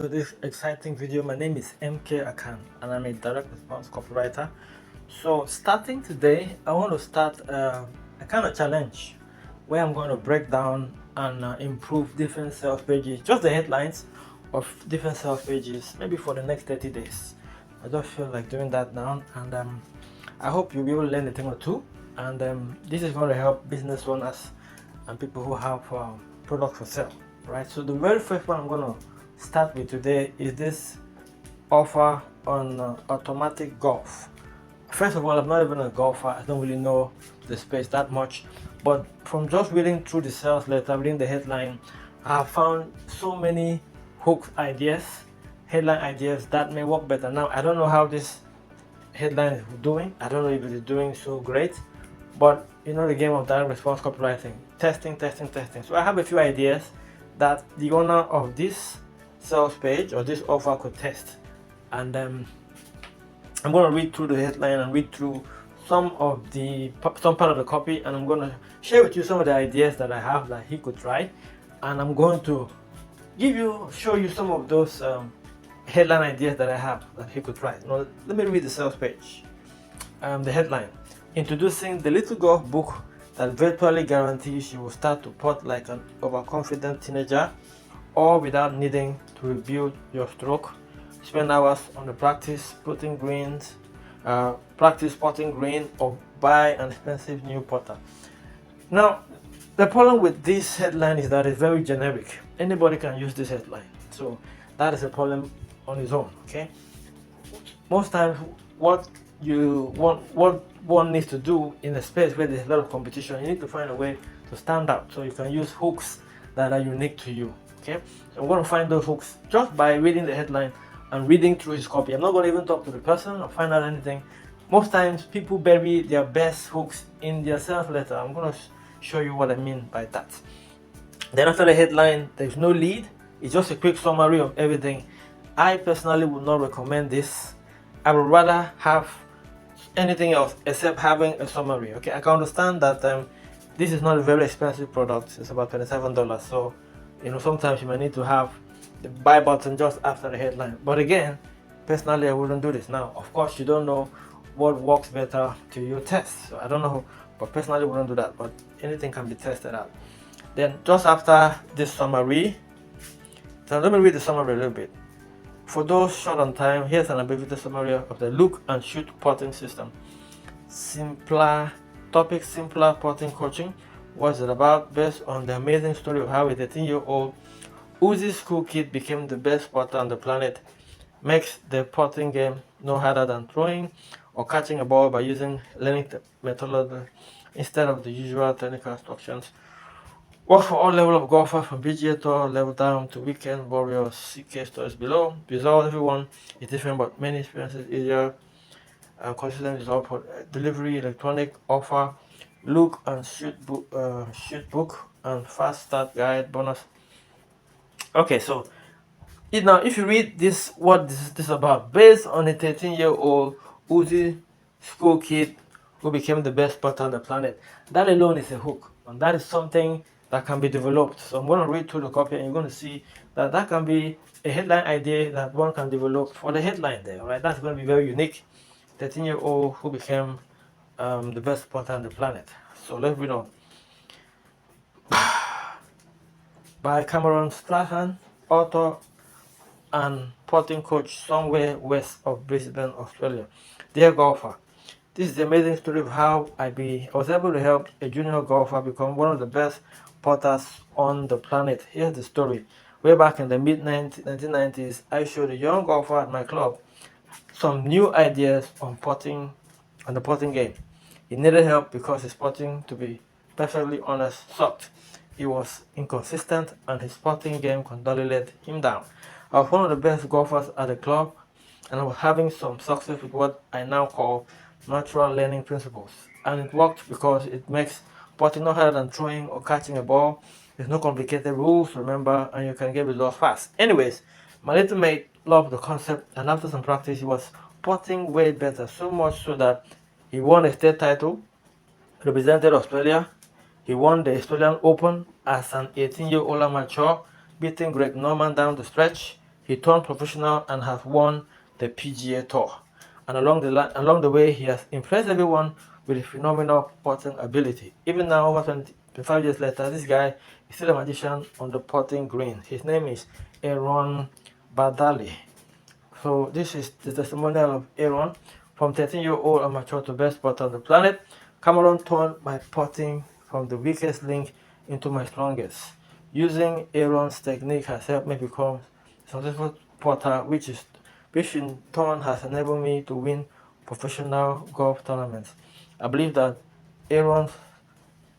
To this exciting video. My name is MK Akan and I'm a direct response copywriter. So starting today, I want to start a kind of challenge where I'm going to break down and improve different sales pages, just the headlines of different sales pages, maybe for the next 30 days. I just feel like doing that now, and I hope you'll be able to learn a thing or two. And this is going to help business owners and people who have products for sale, right? So the very first one I'm going to start with today is this offer on automatic golf. First of all, I'm not even a golfer. I don't really know the space that much, but from just reading through the sales letter, reading the headline, I have found so many hook ideas, headline ideas that may work better. Now, I don't know how this headline is doing. I don't know if it is doing so great, but you know the game of direct response copywriting, testing. So I have a few ideas that the owner of this sales page or this offer could test, and I'm going to read through the headline and read through some part of the copy, and I'm going to share with you some of the ideas that I have that he could try, and I'm going to show you some of those headline ideas that I have that he could try. Now, let me read the sales page. The headline: introducing the little golf book that virtually guarantees you will start to putt like an overconfident teenager, all without needing to rebuild your stroke. Spend hours on the practice putting green, or buy an expensive new putter. Now, the problem with this headline is that it's very generic. Anybody can use this headline, so that is a problem on its own. Okay, most times what one needs to do in a space where there's a lot of competition, you need to find a way to stand out. So you can use hooks that are unique to you. Okay, so I'm going to find those hooks just by reading the headline and reading through his copy. I'm not going to even talk to the person or find out anything. Most times people bury their best hooks in their sales letter. I'm going to show you what I mean by that. Then after the headline, there's no lead. It's just a quick summary of everything. I personally would not recommend this. I would rather have anything else except having a summary. Okay, I can understand that this is not a very expensive product. It's about $27. So sometimes you might need to have the buy button just after the headline. But again, personally, I wouldn't do this. Now, of course, you don't know what works better to your test. So I don't know, but personally, I wouldn't do that. But anything can be tested out. Then just after this summary, so let me read the summary a little bit. For those short on time, here's an abbreviated summary of the look and shoot putting system. Simpler putting coaching. What's it about? Based on the amazing story of how a 13-year-old Uzi's school kid became the best putter on the planet, makes the putting game no harder than throwing or catching a ball by using learning methodology instead of the usual technical instructions. Works for all levels of golfers from PGA Tour level down to weekend warriors. See case stories below. Result: everyone is different, but many experiences easier. Consistent result for delivery, electronic offer, look and shoot book, and fast start guide bonus. Okay, so now if you read this, what this is about, based on a 13-year-old Uzi school kid who became the best putter on the planet, that alone is a hook, and that is something that can be developed. So I'm going to read through the copy, and you're going to see that that can be a headline idea that one can develop for the headline there. Right, that's going to be very unique. 13-year-old who became the best putter on the planet. So let's read on. By Cameron Strahan, author and putting coach somewhere west of Brisbane, Australia. Dear golfer, this is the amazing story of how I was able to help a junior golfer become one of the best putters on the planet. Here's the story. Way back in the mid-1990s, I showed a young golfer at my club some new ideas on the putting game. He needed help because his putting, to be perfectly honest, sucked. He was inconsistent and his putting game continually let him down. I was one of the best golfers at the club, and I was having some success with what I now call natural learning principles. And it worked because it makes putting no harder than throwing or catching a ball. There's no complicated rules to remember, and you can get results fast. Anyways, my little mate loved the concept, and after some practice, he was putting way better, so much so that he won a state title, represented Australia. He won the Australian Open as an 18-year-old amateur, beating Greg Norman down the stretch. he turned professional and has won the PGA Tour. And along the way, he has impressed everyone with his phenomenal putting ability. Even now, over 25 years later, this guy is still a magician on the putting green. His name is Aaron Badali. So this is the testimonial of Aaron. From 13-year-old amateur to best putter on the planet, Cameron turned my putting from the weakest link into my strongest. Using Aaron's technique has helped me become a successful putter, which in turn has enabled me to win professional golf tournaments. I believe that Aaron's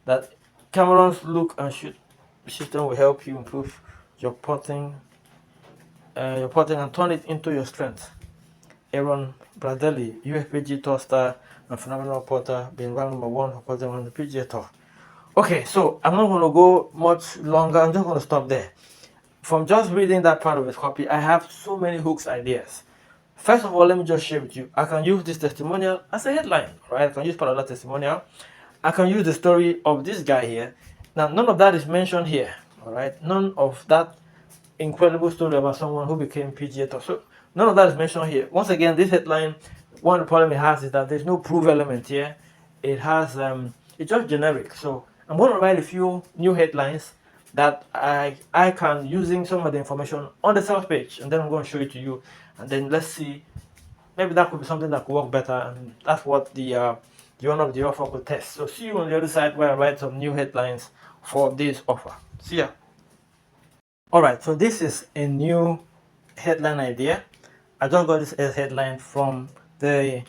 that Cameron's look and shoot system will help you improve your putting and turn it into your strength. Aaron Bradelli, UFPG Tour star and phenomenal putter, being ranked number 1 for putting on the PGA Tour. Okay, so I'm not going to go much longer. I'm just going to stop there. From just reading that part of his copy, I have so many hooks ideas. First of all, let me just share with you. I can use this testimonial as a headline, right? I can use part of that testimonial. I can use the story of this guy here. Now, none of that is mentioned here, all right? None of that incredible story about someone who became PGA Tour. So none of that is mentioned here. Once again, this headline, one of the problem it has is that there's no proof element here. It has it's just generic. So I'm going to write a few new headlines that I can using some of the information on the sales page, and then I'm going to show it to you, and then let's see, maybe that could be something that could work better, and that's what the owner of the offer could test. So see you on the other side where I write some new headlines for this offer. See ya. Alright, so this is a new headline idea. I just got this as headline from the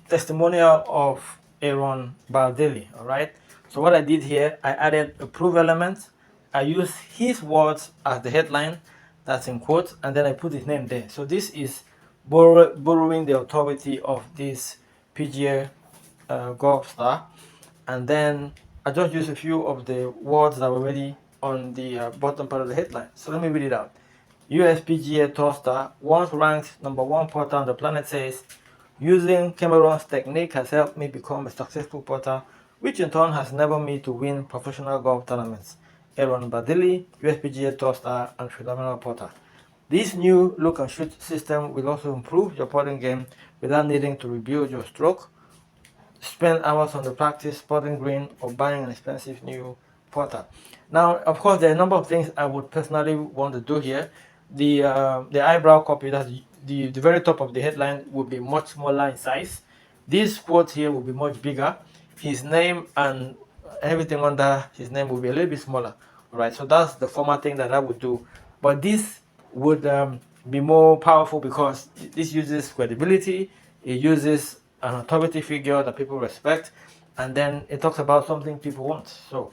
testimonial of Aaron Baldeli. Alright, so what I did here, I added a proof element. I used his words as the headline, that's in quotes, and then I put his name there. So this is borrowing the authority of this PGA golf star, and then I just used a few of the words that were already on the bottom part of the headline. So let me read it out. USPGA Tour star, once ranked number 1 putter on the planet, says, using Cameron's technique has helped me become a successful putter, which in turn has enabled me to win professional golf tournaments. Aaron Badili, USPGA Tour star and phenomenal putter. This new look and shoot system will also improve your putting game without needing to rebuild your stroke, spend hours on the practice putting green, or buying an expensive new putter. Now, of course, there are a number of things I would personally want to do here. The eyebrow copy, that's the very top of the headline, would be much smaller in size. This quote here will be much bigger. His name and everything under his name will be a little bit smaller. All right, so that's the formatting that I would do. But this would be more powerful because this uses credibility. It uses an authority figure that people respect, and then it talks about something people want. So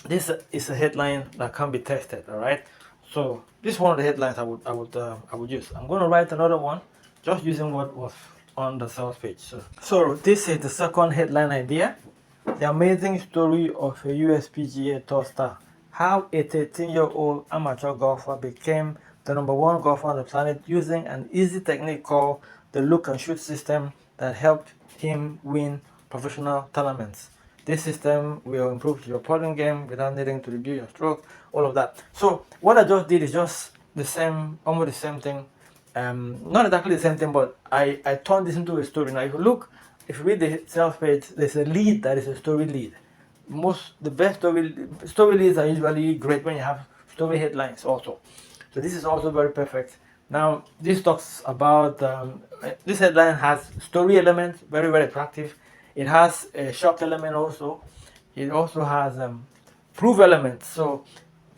this is a headline that can be tested. All right, so this is one of the headlines I would use. I'm going to write another one just using what was on the sales page. So this is the second headline idea: the amazing story of a USPGA Tour star, how a 13-year-old amateur golfer became the number 1 golfer on the planet using an easy technique called the look and shoot system that helped him win professional tournaments. This system will improve your putting game without needing to review your stroke, all of that. So what I just did is just the same, almost the same thing. Not exactly the same thing, but I turned this into a story. Now, if you read the sales page, there's a lead that is a story lead. The best story leads are usually great when you have story headlines also. So this is also very perfect. Now, this talks about, this headline has story elements, very, very attractive. It has a shock element also. It also has proof elements. So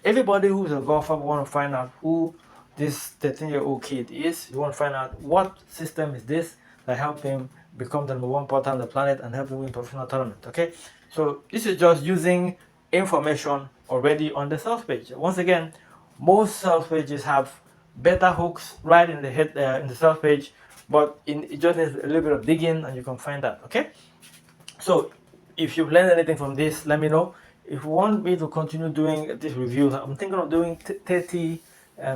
everybody who's a golfer want to find out who this 13-year-old kid is. You want to find out what system is this that helped him become the number 1 putter on the planet and help him win professional tournament. Okay, so this is just using information already on the sales page. Once again, most sales pages have better hooks right in the head in the sales page, but it just needs a little bit of digging, and you can find that. Okay, so if you've learned anything from this, let me know. If you want me to continue doing these reviews, I'm thinking of doing 30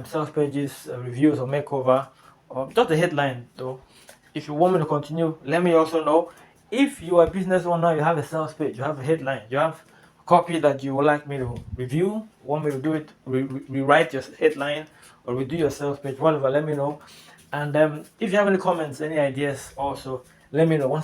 sales pages reviews or makeover, or just the headline though. If you want me to continue, let me also know. If you are a business owner, you have a sales page, you have a headline, you have a copy that you would like me to review, want me to do it, rewrite your headline, or redo your sales page, whatever, let me know. And if you have any comments, any ideas, also let me know. Once